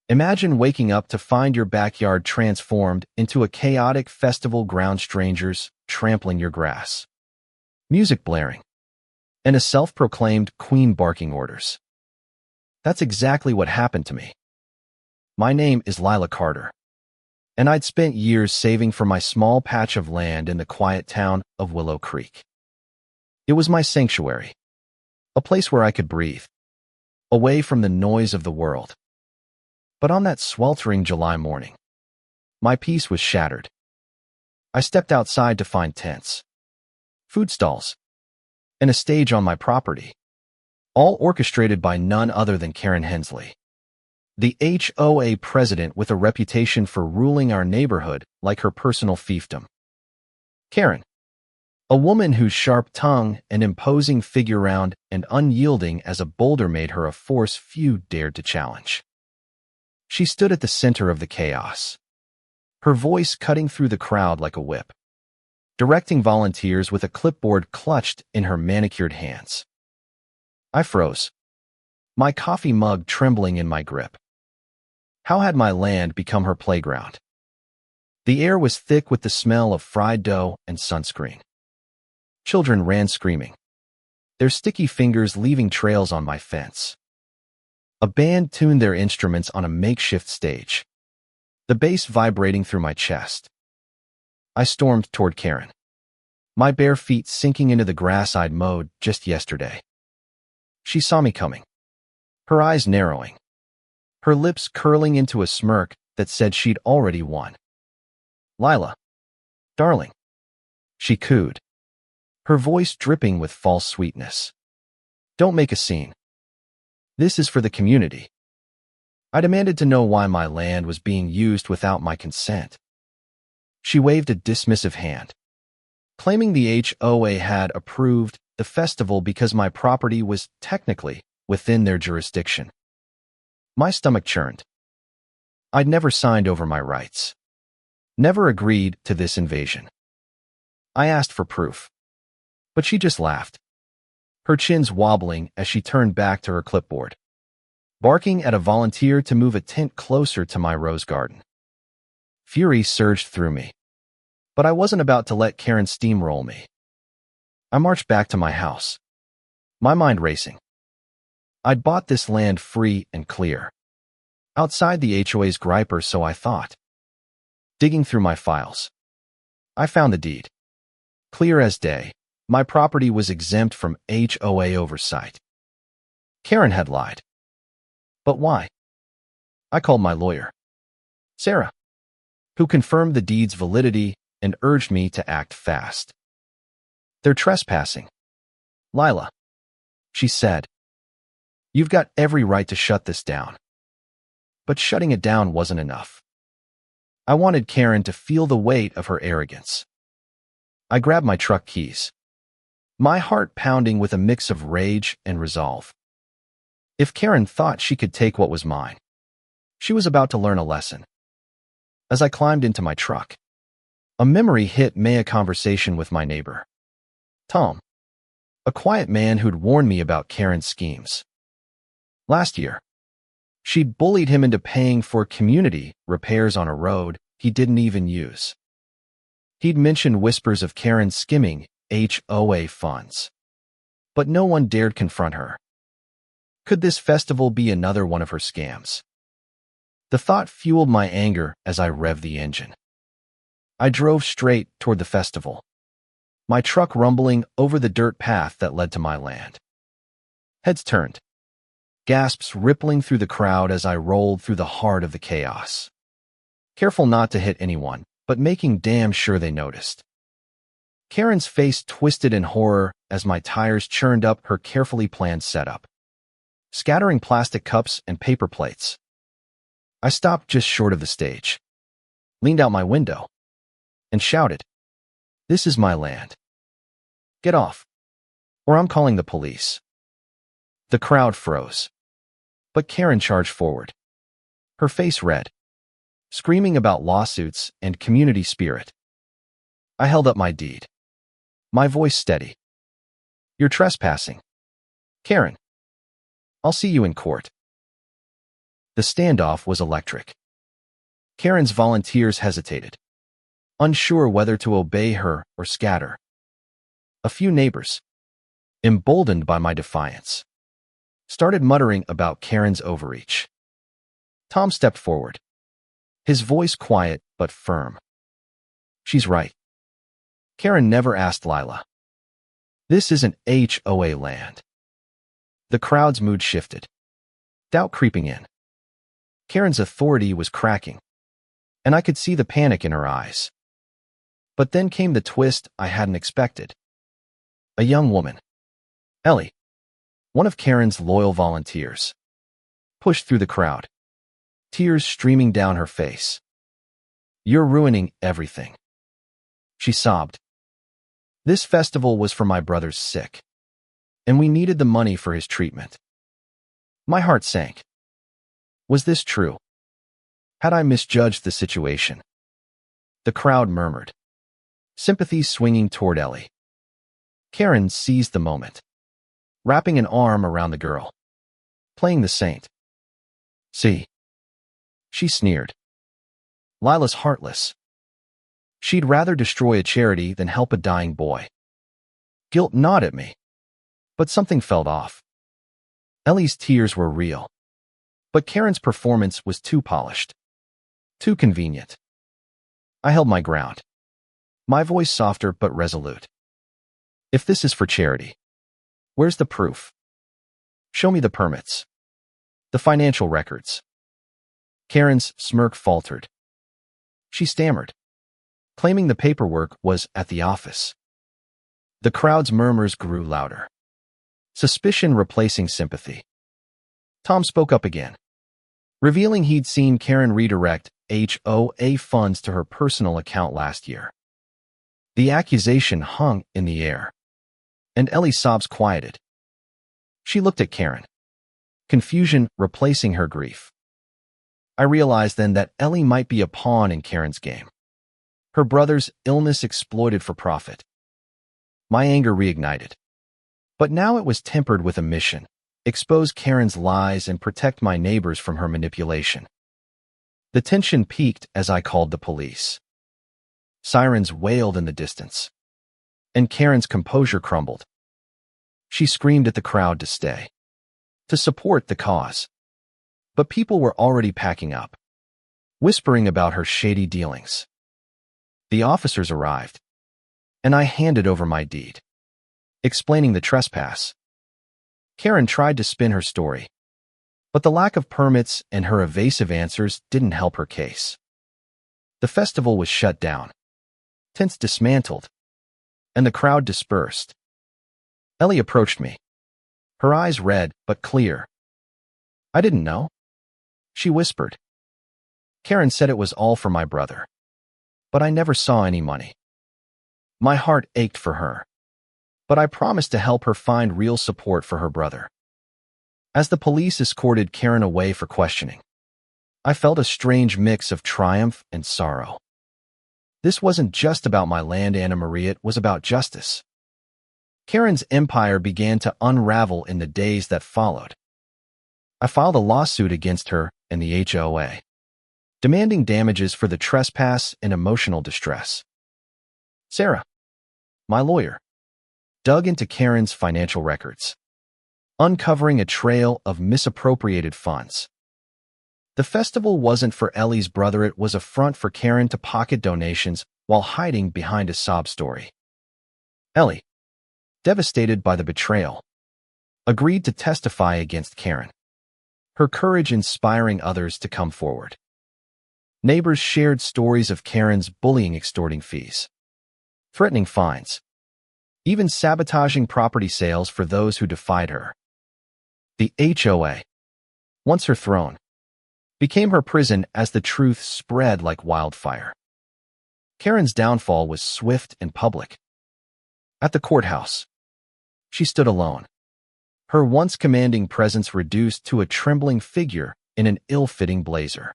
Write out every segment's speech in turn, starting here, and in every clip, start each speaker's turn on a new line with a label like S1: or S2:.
S1: Imagine waking up to find your backyard transformed into a chaotic festival ground, strangers trampling your grass, music blaring, and a self-proclaimed queen barking orders. That's exactly what happened to me. My name is Lila Carter, and I'd spent years saving for my small patch of land in the quiet town of Willow Creek. It was my sanctuary, a place where I could breathe, away from the noise of the world. But on that sweltering July morning, my peace was shattered. I stepped outside to find tents, food stalls, and a stage on my property, all orchestrated by none other than Karen Hensley, the HOA president with a reputation for ruling our neighborhood like her personal fiefdom. Karen, a woman whose sharp tongue and imposing figure, round and unyielding as a boulder, made her a force few dared to challenge. She stood at the center of the chaos, her voice cutting through the crowd like a whip, directing volunteers with a clipboard clutched in her manicured hands. I froze, my coffee mug trembling in my grip. How had my land become her playground? The air was thick with the smell of fried dough and sunscreen. Children ran screaming, their sticky fingers leaving trails on my fence. A band tuned their instruments on a makeshift stage, the bass vibrating through my chest. I stormed toward Karen, my bare feet sinking into the grass I'd mowed just yesterday. She saw me coming, her eyes narrowing, her lips curling into a smirk that said she'd already won. "Lila, darling," she cooed, her voice dripping with false sweetness. "Don't make a scene. This is for the community." I demanded to know why my land was being used without my consent. She waved a dismissive hand, claiming the HOA had approved the festival because my property was technically within their jurisdiction. My stomach churned. I'd never signed over my rights, never agreed to this invasion. I asked for proof, but she just laughed, her chins wobbling as she turned back to her clipboard, barking at a volunteer to move a tent closer to my rose garden. Fury surged through me, but I wasn't about to let Karen steamroll me. I marched back to my house, my mind racing. I'd bought this land free and clear, outside the HOA's griper, so I thought. Digging through my files, I found the deed. Clear as day, my property was exempt from HOA oversight. Karen had lied. But why? I called my lawyer, Sarah, who confirmed the deed's validity and urged me to act fast. "They're trespassing, Lila," she said. "You've got every right to shut this down." But shutting it down wasn't enough. I wanted Karen to feel the weight of her arrogance. I grabbed my truck keys, my heart pounding with a mix of rage and resolve. If Karen thought she could take what was mine, she was about to learn a lesson. As I climbed into my truck, a memory hit me, a conversation with my neighbor, Tom, a quiet man who'd warned me about Karen's schemes. Last year, she'd bullied him into paying for community repairs on a road he didn't even use. He'd mentioned whispers of Karen skimming HOA funds, but no one dared confront her. Could this festival be another one of her scams? The thought fueled my anger as I revved the engine. I drove straight toward the festival, my truck rumbling over the dirt path that led to my land. Heads turned, gasps rippling through the crowd as I rolled through the heart of the chaos, careful not to hit anyone, but making damn sure they noticed. Karen's face twisted in horror as my tires churned up her carefully planned setup, scattering plastic cups and paper plates. I stopped just short of the stage, leaned out my window, and shouted, "This is my land. Get off, or I'm calling the police." The crowd froze, but Karen charged forward, her face red, screaming about lawsuits and community spirit. I held up my deed, my voice steady. "You're trespassing, Karen. I'll see you in court." The standoff was electric. Karen's volunteers hesitated, unsure whether to obey her or scatter. A few neighbors, emboldened by my defiance, started muttering about Karen's overreach. Tom stepped forward, his voice quiet but firm. She's right. Karen never asked Lila. This isn't HOA land. The crowd's mood shifted, doubt creeping in. Karen's authority was cracking, and I could see the panic in her eyes. But then came the twist I hadn't expected. A young woman, Ellie, one of Karen's loyal volunteers, pushed through the crowd, tears streaming down her face. "You're ruining everything," she sobbed. "This festival was for my brother's sick, and we needed the money for his treatment." My heart sank. Was this true? Had I misjudged the situation? The crowd murmured, sympathy swinging toward Ellie. Karen seized the moment, wrapping an arm around the girl, playing the saint. "See," she sneered. "Lila's heartless. She'd rather destroy a charity than help a dying boy." Guilt gnawed at me, but something felt off. Ellie's tears were real, but Karen's performance was too polished, too convenient. I held my ground, my voice softer but resolute. "If this is for charity, where's the proof? Show me the permits, the financial records." Karen's smirk faltered. She stammered, claiming the paperwork was at the office. The crowd's murmurs grew louder, suspicion replacing sympathy. Tom spoke up again, revealing he'd seen Karen redirect HOA funds to her personal account last year. The accusation hung in the air, and Ellie's sobs quieted. She looked at Karen, confusion replacing her grief. I realized then that Ellie might be a pawn in Karen's game, her brother's illness exploited for profit. My anger reignited, but now it was tempered with a mission: expose Karen's lies and protect my neighbors from her manipulation. The tension peaked as I called the police. Sirens wailed in the distance, and Karen's composure crumbled. She screamed at the crowd to stay, to support the cause. But people were already packing up, whispering about her shady dealings. The officers arrived, and I handed over my deed, explaining the trespass. Karen tried to spin her story, but the lack of permits and her evasive answers didn't help her case. The festival was shut down, tents dismantled, and the crowd dispersed. Ellie approached me, her eyes red but clear. "I didn't know," she whispered. "Karen said it was all for my brother, but I never saw any money." My heart ached for her, but I promised to help her find real support for her brother. As the police escorted Karen away for questioning, I felt a strange mix of triumph and sorrow. This wasn't just about my land, Anna Maria, it was about justice. Karen's empire began to unravel in the days that followed. I filed a lawsuit against her and the HOA, demanding damages for the trespass and emotional distress. Sarah, my lawyer, dug into Karen's financial records, uncovering a trail of misappropriated funds. The festival wasn't for Ellie's brother, it was a front for Karen to pocket donations while hiding behind a sob story. Ellie, devastated by the betrayal, agreed to testify against Karen, her courage inspiring others to come forward. Neighbors shared stories of Karen's bullying, extorting fees, threatening fines, even sabotaging property sales for those who defied her. The HOA, once her throne, became her prison as the truth spread like wildfire. Karen's downfall was swift and public. At the courthouse, she stood alone, her once commanding presence reduced to a trembling figure in an ill-fitting blazer.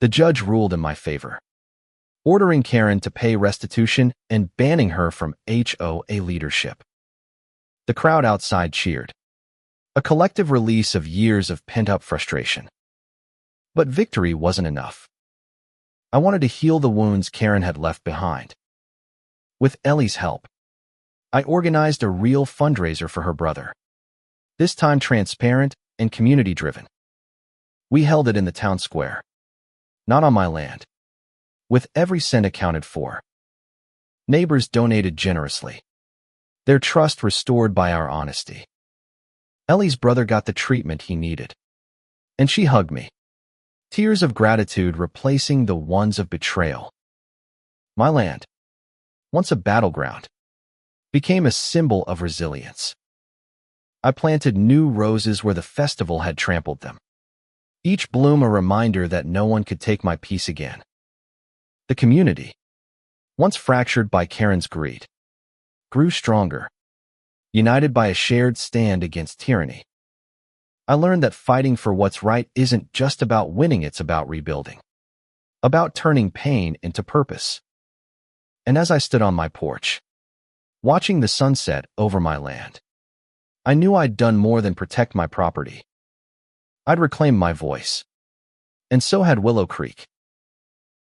S1: The judge ruled in my favor, ordering Karen to pay restitution and banning her from HOA leadership. The crowd outside cheered, a collective release of years of pent-up frustration. But victory wasn't enough. I wanted to heal the wounds Karen had left behind. With Ellie's help, I organized a real fundraiser for her brother, this time transparent and community-driven. We held it in the town square, not on my land, with every cent accounted for. Neighbors donated generously, their trust restored by our honesty. Ellie's brother got the treatment he needed, and she hugged me, tears of gratitude replacing the ones of betrayal. My land, once a battleground, became a symbol of resilience. I planted new roses where the festival had trampled them, each bloom a reminder that no one could take my peace again. The community, once fractured by Karen's greed, grew stronger, united by a shared stand against tyranny. I learned that fighting for what's right isn't just about winning, it's about rebuilding, about turning pain into purpose. And as I stood on my porch, watching the sunset over my land, I knew I'd done more than protect my property. I'd reclaimed my voice. And so had Willow Creek,